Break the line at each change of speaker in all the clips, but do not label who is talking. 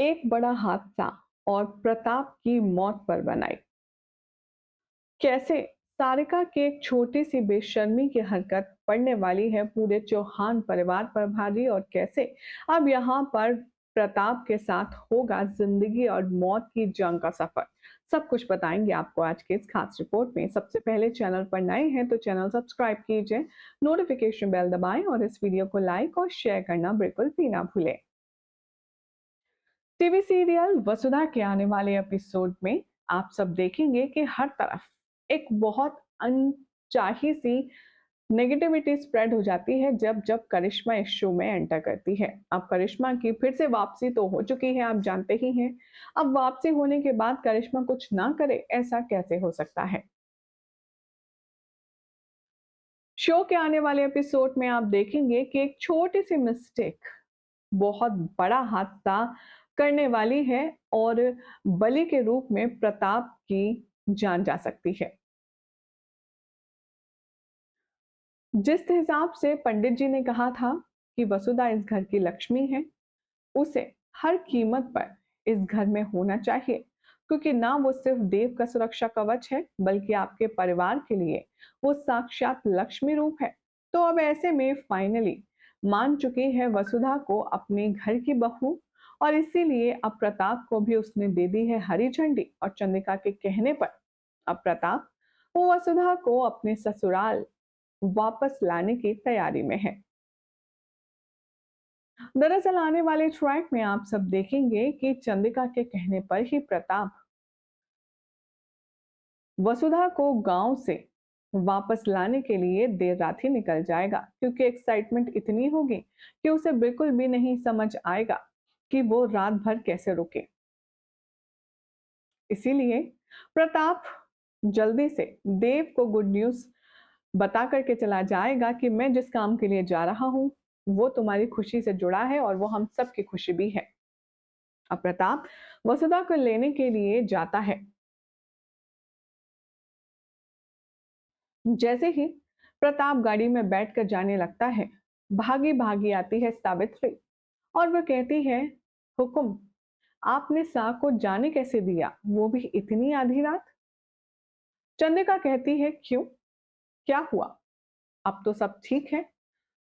एक बड़ा हादसा और प्रताप की मौत पर बनाई। कैसे सारिका की एक छोटी सी बेशर्मी की हरकत पड़ने वाली है पूरे चौहान परिवार पर भारी, और कैसे अब यहाँ पर प्रताप के साथ होगा जिंदगी और मौत की जंग का सफर। सब कुछ बताएंगे आपको आज के इस खास रिपोर्ट में। सबसे पहले चैनल पर नए हैं तो चैनल सब्सक्राइब कीजिए, नोटिफिकेशन बेल दबाएं और इस वीडियो को लाइक और शेयर करना बिल्कुल भी ना भूलें। टीवी सीरियल वसुधा के आने वाले एपिसोड में आप सब देखेंगे कि हर तरफ एक बहुत अनचाही सी नेगेटिविटी स्प्रेड हो जाती है जब जब करिश्मा इस शो में एंटर करती है। अब करिश्मा की फिर से वापसी तो हो चुकी है, आप जानते ही हैं। अब वापसी होने के बाद करिश्मा कुछ ना करे, ऐसा कैसे हो सकता है। शो के आने वाले एपिसोड में आप देखेंगे कि एक छोटी सी मिस्टेक बहुत बड़ा हादसा करने वाली है और बलि के रूप में प्रताप की जान जा सकती है। जिस हिसाब से पंडित जी ने कहा था कि वसुधा इस घर की लक्ष्मी है, उसे हर कीमत पर इस घर में होना चाहिए, क्योंकि ना वो सिर्फ देव का सुरक्षा कवच है बल्कि आपके परिवार के लिए वो साक्षात लक्ष्मी रूप है। तो अब ऐसे में फाइनली मान चुकी है वसुधा को अपने घर की बहू, और इसीलिए अब प्रताप को भी उसने दे दी है हरी झंडी, और चंद्रिका के कहने पर अब प्रताप वो वसुधा को अपने ससुराल वापस लाने की तैयारी में है। दरअसल आने वाले ट्रैक में आप सब देखेंगे कि चंद्रिका के कहने पर ही प्रताप वसुधा को गांव से वापस लाने के लिए देर रात ही निकल जाएगा, क्योंकि एक्साइटमेंट इतनी होगी कि उसे बिल्कुल भी नहीं समझ आएगा कि वो रात भर कैसे रुके। इसीलिए प्रताप जल्दी से देव को गुड न्यूज बता करके चला जाएगा कि मैं जिस काम के लिए जा रहा हूं वो तुम्हारी खुशी से जुड़ा है और वो हम सबकी खुशी भी है। अब प्रताप वसुधा को लेने के लिए जाता है। जैसे ही प्रताप गाड़ी में बैठकर जाने लगता है, भागी भागी आती है सावित्री और वह कहती है, हुकुम, आपने सा को जाने कैसे दिया, वो भी इतनी आधी रात। चंद्रिका कहती है, क्यों, क्या हुआ, अब तो सब ठीक है।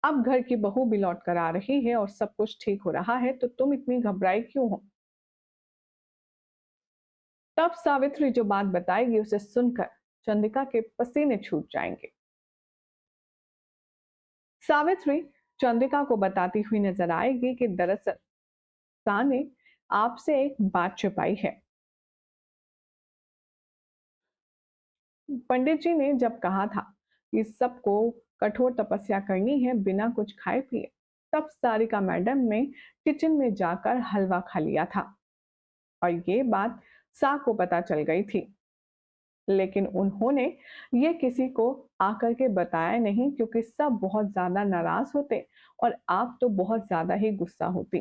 अब घर की बहू भी लौट कर आ रही है और सब कुछ ठीक हो रहा है, तो तुम इतनी घबराई क्यों हो। तब सावित्री जो बात बताएगी उसे सुनकर चंद्रिका के पसीने छूट जाएंगे। सावित्री चंद्रिका को बताती हुई नजर आएगी कि दरअसल सा ने आपसे एक बात छुपाई है। पंडित जी ने जब कहा था कि सबको कठोर तपस्या करनी है बिना कुछ खाए पिए, तब सारिका मैडम ने किचन में जाकर हलवा खा लिया था और ये बात सा को पता चल गई थी। लेकिन उन्होंने ये किसी को आकर के बताया नहीं, क्योंकि सब बहुत ज्यादा नाराज होते और आप तो बहुत ज्यादा ही गुस्सा होती।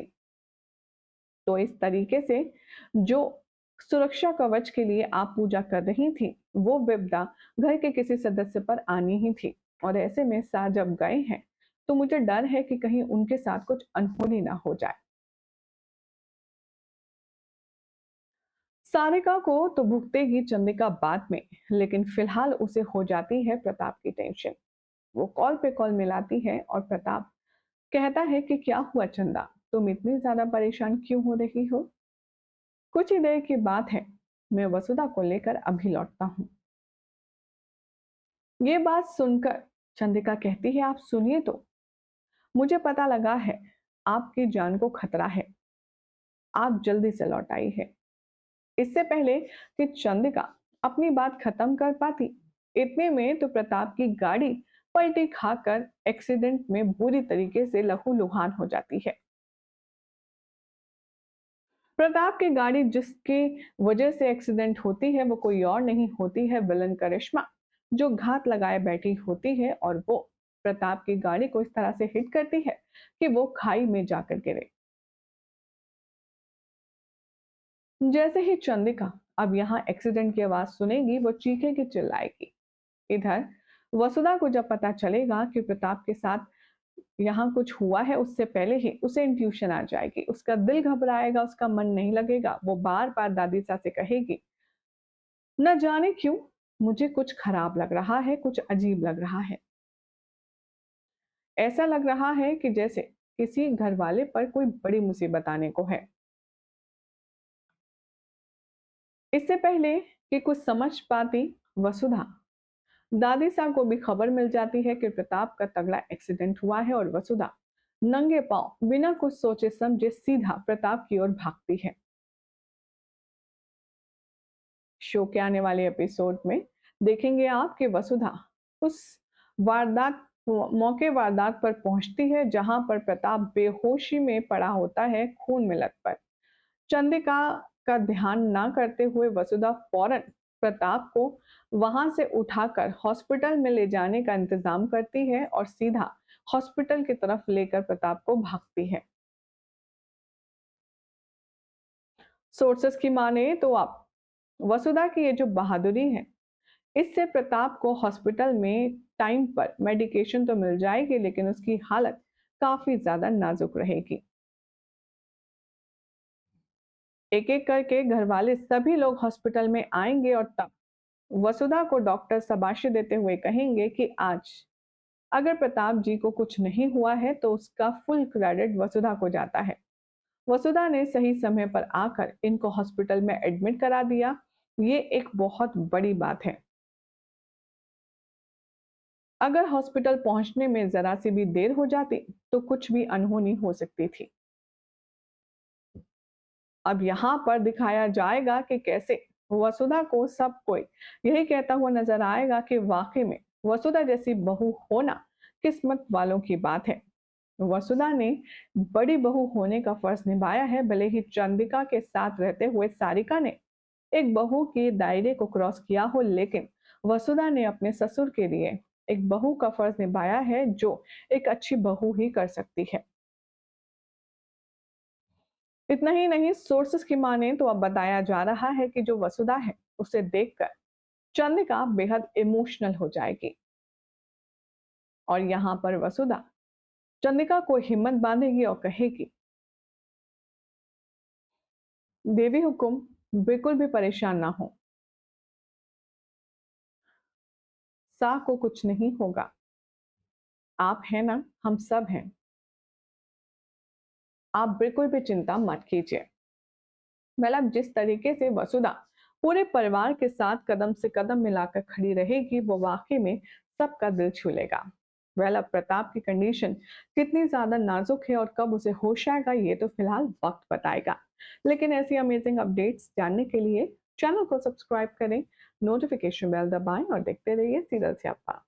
तो इस तरीके से जो सुरक्षा कवच के लिए आप पूजा कर रही थी, वो विपदा घर के किसी सदस्य पर आनी ही थी। और ऐसे में सा जब गए हैं तो मुझे डर है कि कहीं उनके साथ कुछ अनहोनी ना हो जाए। सारिका को तो भुगतेगी चंद्रिका बाद में, लेकिन फिलहाल उसे हो जाती है प्रताप की टेंशन। वो कॉल पे कॉल मिलाती है और प्रताप कहता है कि क्या हुआ चंदा, तुम इतनी ज्यादा परेशान क्यों हो रही हो। कुछ ही देर की बात है, मैं वसुधा को लेकर अभी लौटता हूँ। ये बात सुनकर चंद्रिका कहती है, आप सुनिए तो, मुझे पता लगा है आपकी जान को खतरा है, आप जल्दी से लौट आई है। इससे पहले कि चंद्रिका अपनी बात खत्म कर पाती, इतने में तो प्रताप की गाड़ी पलटी खाकर एक्सीडेंट में बुरी तरीके से लहूलुहान हो जाती है। प्रताप की गाड़ी जिसकी वजह से एक्सीडेंट होती है वो कोई और नहीं होती है विलन करिश्मा, जो घात लगाए बैठी होती है और वो प्रताप की गाड़ी को इस तरह से हिट करती है कि वो खाई में जाकर गिरे। जैसे ही चंद्रिका अब यहाँ एक्सीडेंट की आवाज सुनेगी वो चीखेगी चिल्लाएगी। इधर वसुधा को जब पता चलेगा कि प्रताप के साथ यहाँ कुछ हुआ है उससे पहले ही उसे इंट्यूशन आ जाएगी, उसका दिल घबराएगा, उसका मन नहीं लगेगा, वो बार बार दादी सा से कहेगी, न जाने क्यों मुझे कुछ खराब लग रहा है, कुछ अजीब लग रहा है, ऐसा लग रहा है कि जैसे किसी घर वाले पर कोई बड़ी मुसीबत आने को है। इससे पहले कि कुछ समझ पाती वसुधा, दादी साहब को भी खबर मिल जाती है कि प्रताप का तगड़ा एक्सीडेंट हुआ है और वसुधा नंगे पांव बिना कुछ सोचे समझे सीधा प्रताप की ओर भागती है। शो के आने वाले एपिसोड में देखेंगे आप कि वसुधा उस वारदात मौके वारदात पर पहुंचती है जहां पर प्रताप बेहोशी में पड़ा होता है, खून में लथपथ। चंद्रिका का ध्यान ना करते हुए वसुधा फौरन प्रताप को वहां से उठाकर हॉस्पिटल में ले जाने का इंतजाम करती है और सीधा हॉस्पिटल की तरफ लेकर प्रताप को भागती है। सोर्सेस की माने तो आप वसुधा की ये जो बहादुरी है, इससे प्रताप को हॉस्पिटल में टाइम पर मेडिकेशन तो मिल जाएगी लेकिन उसकी हालत काफी ज्यादा नाजुक रहेगी। एक एक करके घर वाले सभी लोग हॉस्पिटल में आएंगे और तब वसुधा को डॉक्टर शाबाशी देते हुए कहेंगे कि आज अगर प्रताप जी को कुछ नहीं हुआ है तो उसका फुल क्रेडिट वसुधा को जाता है। वसुधा ने सही समय पर आकर इनको हॉस्पिटल में एडमिट करा दिया। ये एक बहुत बड़ी बात है। अगर हॉस्पिटल पहुंचने में जरा सी भी देर हो जाती तो कुछ भी अनहोनी हो सकती थी। अब यहाँ पर दिखाया जाएगा कि कैसे वसुधा को सब कोई यही कहता हुआ नजर आएगा कि वाकई में वसुधा जैसी बहू होना किस्मत वालों की बात है। वसुधा ने बड़ी बहू होने का फर्ज निभाया है, भले ही चंद्रिका के साथ रहते हुए सारिका ने एक बहू के दायरे को क्रॉस किया हो, लेकिन वसुधा ने अपने ससुर के लिए एक बहू का फर्ज निभाया है जो एक अच्छी बहू ही कर सकती है। इतना ही नहीं, सोर्सेस की माने तो अब बताया जा रहा है कि जो वसुधा है उसे देखकर चंद्रिका बेहद इमोशनल हो जाएगी और यहाँ पर वसुधा चंद्रिका को हिम्मत बांधेगी और कहेगी, देवी हुकुम बिल्कुल भी परेशान ना हो, सा को कुछ नहीं होगा, आप है ना, हम सब हैं, आप बिल्कुल भी चिंता मत कीजिए। मतलब जिस तरीके से वसुधा पूरे परिवार के साथ कदम से कदम मिलाकर खड़ी रहेगी वो वाकई में सबका दिल छू लेगा। वेल अब प्रताप की कंडीशन कितनी ज्यादा नाजुक है और कब उसे होश आएगा ये तो फिलहाल वक्त बताएगा। लेकिन ऐसी अमेजिंग अपडेट्स जानने के लिए चैनल को सब्सक्राइब करें, नोटिफिकेशन बेल दबाएं और देखते रहिए सीरियल स्यापा।